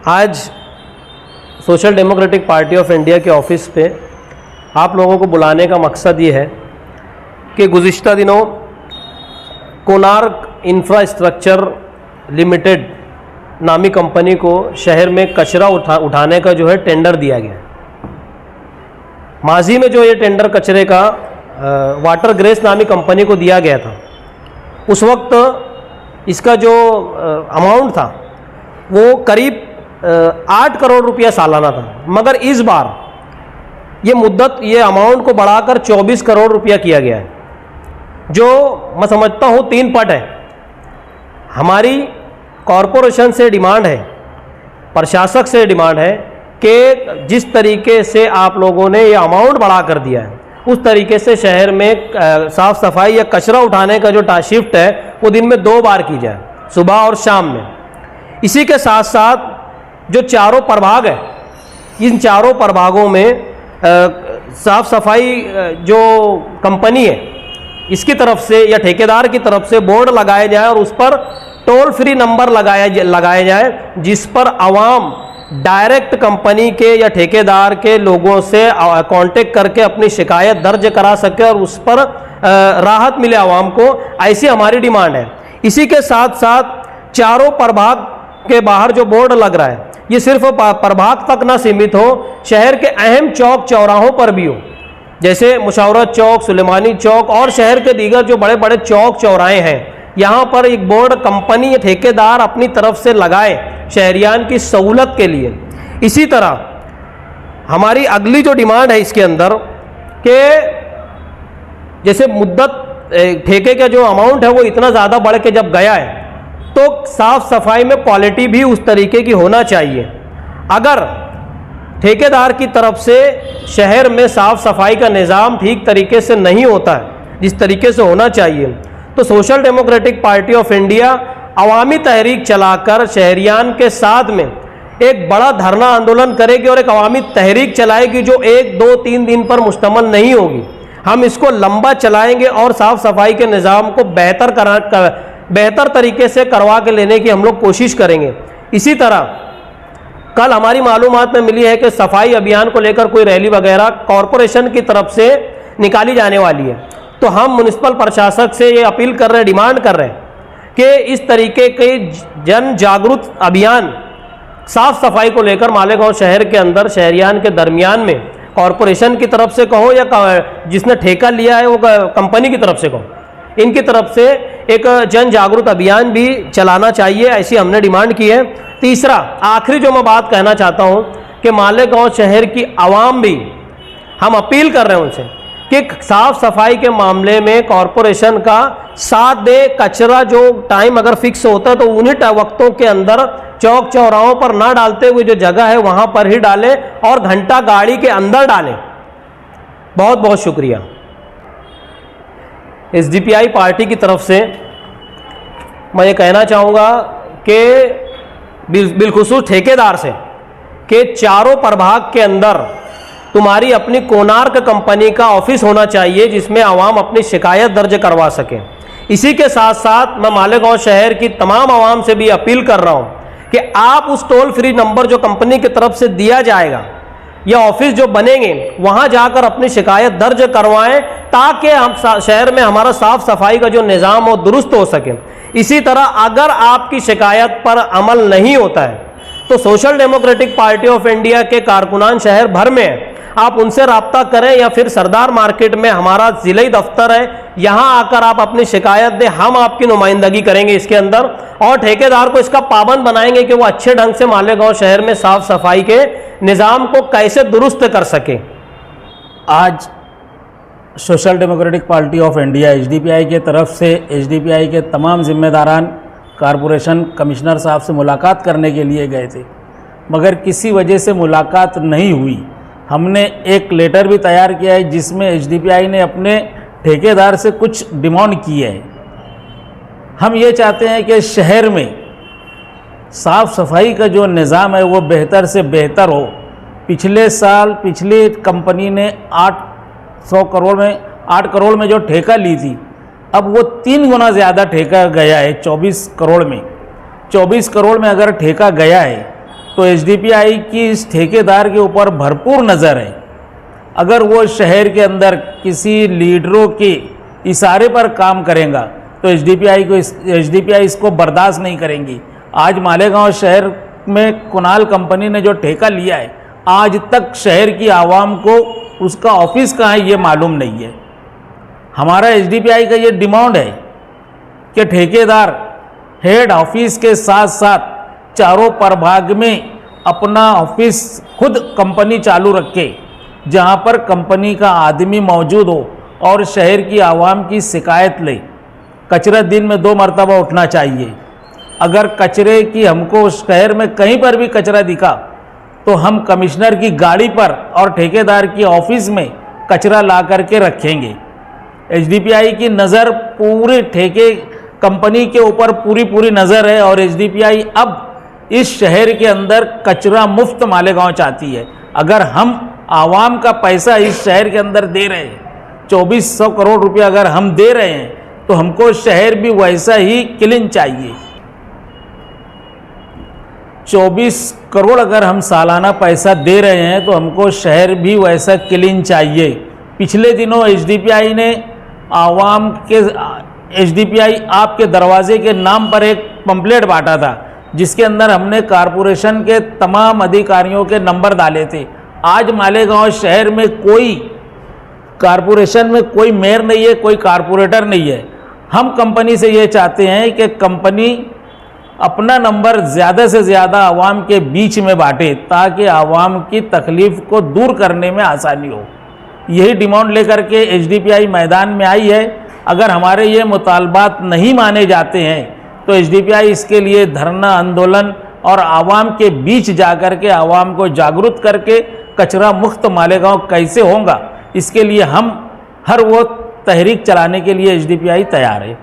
आज social democratic party of India के office पे आप लोगों को बुलाने का मकसद ये है कि गुज़िश्ता दिनों कोणार्क इंफ्रास्ट्रक्चर लिमिटेड नामी कंपनी को शहर में कचरा उठाने का जो है टेंडर दिया गया। माजी में जो ये टेंडर कचरे का वाटर ग्रेस नामी कंपनी को दिया गया था, उस वक्त इसका जो अमाउंट था वो करीब 8 करोड़ रुपया सालाना था, मगर इस बार ये अमाउंट को बढ़ाकर 24 करोड़ रुपया किया गया है, जो मैं समझता हूँ 3 पट है। हमारी कॉरपोरेशन से डिमांड है, प्रशासक से डिमांड है कि जिस तरीके से आप लोगों ने ये अमाउंट बढ़ा कर दिया है, उस तरीके से शहर में साफ़ सफाई या कचरा उठाने का जो शिफ्ट है वो दिन में 2 बार की जाए, सुबह और शाम में। इसी के साथ साथ जो चारों प्रभाग है, इन चारों प्रभागों में साफ़ सफाई जो कंपनी है इसकी तरफ से या ठेकेदार की तरफ से बोर्ड लगाए जाए और उस पर टोल फ्री नंबर लगाए जाए, जिस पर आवाम डायरेक्ट कंपनी के या ठेकेदार के लोगों से कांटेक्ट करके अपनी शिकायत दर्ज करा सके और उस पर राहत मिले आवाम को। ऐसी हमारी डिमांड है। इसी के साथ साथ चारों प्रभाग के बाहर जो बोर्ड लग रहा है, ये सिर्फ प्रभाग तक ना सीमित हो, शहर के अहम चौक चौराहों पर भी हो, जैसे मुशावरत चौक, सुलेमानी चौक और शहर के दीगर जो बड़े बड़े चौक चौराहे हैं, यहाँ पर एक बोर्ड कंपनी या ठेकेदार अपनी तरफ से लगाए शहरियान की सहूलत के लिए। इसी तरह हमारी अगली जो डिमांड है इसके अंदर कि जैसे मुद्दत ठेके का जो अमाउंट है वो इतना ज़्यादा बढ़ के जब गया है, तो साफ़ सफाई में क्वालिटी भी उस तरीके की होना चाहिए। अगर ठेकेदार की तरफ से शहर में साफ़ सफाई का निज़ाम ठीक तरीके से नहीं होता है जिस तरीके से होना चाहिए, तो social democratic party of India अवामी तहरीक चलाकर शहरियान के साथ में एक बड़ा धरना आंदोलन करेगी और एक अवामी तहरीक चलाएगी जो 1, 2, 3 दिन पर मुश्तमल नहीं होगी। हम इसको लंबा चलाएंगे और साफ़ सफाई के निज़ाम को बेहतर तरीके से करवा के लेने की हम लोग कोशिश करेंगे। इसी तरह कल हमारी मालूमात में मिली है कि सफाई अभियान को लेकर कोई रैली वगैरह कॉरपोरेशन की तरफ से निकाली जाने वाली है, तो हम म्युनिसिपल प्रशासक से ये अपील कर रहे हैं, डिमांड कर रहे हैं कि इस तरीके के जन जागरूक अभियान साफ़ सफाई को लेकर मालेगांव शहर के अंदर शहरियान के दरमियान में कॉरपोरेशन की तरफ से कहो या जिसने ठेका लिया है वो कंपनी की तरफ से कहो, इनकी तरफ से एक जन जागरूक अभियान भी चलाना चाहिए, ऐसी हमने डिमांड की है। तीसरा आखिरी जो मैं बात कहना चाहता हूँ कि मालेगांव शहर की आवाम भी, हम अपील कर रहे हैं उनसे कि साफ़ सफाई के मामले में कॉरपोरेशन का साथ दे। कचरा जो टाइम अगर फिक्स होता है तो उन्हीं वक्तों के अंदर चौक चौराहों पर ना डालते हुए जो जगह है वहाँ पर ही डालें और घंटा गाड़ी के अंदर डालें। बहुत बहुत शुक्रिया। एसडीपीआई पार्टी की तरफ से मैं ये कहना चाहूँगा कि बिलखुसूस ठेकेदार से कि चारों प्रभाग के अंदर तुम्हारी अपनी कोणार्क कंपनी का ऑफिस होना चाहिए जिसमें आवाम अपनी शिकायत दर्ज करवा सकें। इसी के साथ साथ मैं मालेगांव शहर की तमाम आवाम से भी अपील कर रहा हूं कि आप उस टोल फ्री नंबर जो कंपनी की तरफ से दिया जाएगा या ऑफिस जो बनेंगे वहां जाकर अपनी शिकायत दर्ज करवाएं, ताकि हम शहर में हमारा साफ सफाई का जो निज़ाम हो दुरुस्त हो सके। इसी तरह अगर आपकी शिकायत पर अमल नहीं होता है तो social democratic party of India के कारकुनान शहर भर में है, आप उनसे रब्ता करें या फिर सरदार मार्केट में हमारा जिले दफ्तर है, यहाँ आकर आप अपनी शिकायत दें, हम आपकी नुमाइंदगी करेंगे इसके अंदर और ठेकेदार को इसका पाबंद बनाएंगे कि वो अच्छे ढंग से मालेगांव शहर में साफ सफाई के निज़ाम को कैसे दुरुस्त कर सके। आज social democratic party of India SDPI के तरफ से एसडीपीआई के तमाम जिम्मेदारान कारपोरेशन कमिश्नर साहब से मुलाकात करने के लिए गए थे, मगर किसी वजह से मुलाकात नहीं हुई। हमने एक लेटर भी तैयार किया है जिसमें एसडीपीआई ने अपने ठेकेदार से कुछ डिमांड की है। हम ये चाहते हैं कि शहर में साफ़ सफाई का जो निज़ाम है वो बेहतर से बेहतर हो। पिछले साल पिछली कंपनी ने 8 करोड़ में जो ठेका ली थी, अब वो 3 गुना ज़्यादा ठेका गया है 24 करोड़ में। 24 करोड़ में अगर ठेका गया है तो एसडीपीआई की इस ठेकेदार के ऊपर भरपूर नज़र है। अगर वो शहर के अंदर किसी लीडरों के इशारे पर काम करेगा तो एसडीपीआई इसको बर्दाश्त नहीं करेंगी। आज मालेगांव शहर में कुणाल कंपनी ने जो ठेका लिया है, आज तक शहर की आवाम को उसका ऑफिस कहाँ है ये मालूम नहीं है। हमारा एसडीपीआई का ये डिमांड है कि ठेकेदार हेड ऑफिस के साथ साथ चारों प्रभाग में अपना ऑफिस खुद कंपनी चालू रखे, जहां पर कंपनी का आदमी मौजूद हो और शहर की आवाम की शिकायत ले। कचरा दिन में 2 मरतबा उठना चाहिए। अगर कचरे की हमको शहर में कहीं पर भी कचरा दिखा तो हम कमिश्नर की गाड़ी पर और ठेकेदार की ऑफिस में कचरा ला करके रखेंगे। एसडीपीआई की नज़र पूरे ठेके कंपनी के ऊपर पूरी नज़र है और एसडीपीआई अब इस शहर के अंदर कचरा मुफ्त मालेगांव चाहती है। अगर हम आवाम का पैसा इस शहर के अंदर दे रहे हैं, 2400 करोड़ रुपया अगर हम दे रहे हैं, तो हमको शहर भी वैसा ही क्लीन चाहिए। 24 करोड़ अगर हम सालाना पैसा दे रहे हैं तो हमको शहर भी वैसा क्लीन चाहिए। पिछले दिनों एसडीपीआई ने एसडीपीआई आपके दरवाजे के नाम पर एक पंपलेट बांटा था, जिसके अंदर हमने कारपोरेशन के तमाम अधिकारियों के नंबर डाले थे। आज मालेगांव शहर में कोई कारपोरेशन में कोई मेयर नहीं है, कोई कारपोरेटर नहीं है। हम कंपनी से ये चाहते हैं कि कंपनी अपना नंबर ज़्यादा से ज़्यादा आवाम के बीच में बांटे, ताकि आवाम की तकलीफ़ को दूर करने में आसानी हो। यही डिमांड लेकर के एसडीपीआई मैदान में आई है। अगर हमारे ये मुतालबात नहीं माने जाते हैं तो एसडीपीआई इसके लिए धरना आंदोलन और आवाम के बीच जाकर के आवाम को जागरूक करके कचरा मुक्त मालेगांव कैसे होगा, इसके लिए हम हर वो तहरीक चलाने के लिए एसडीपीआई तैयार है।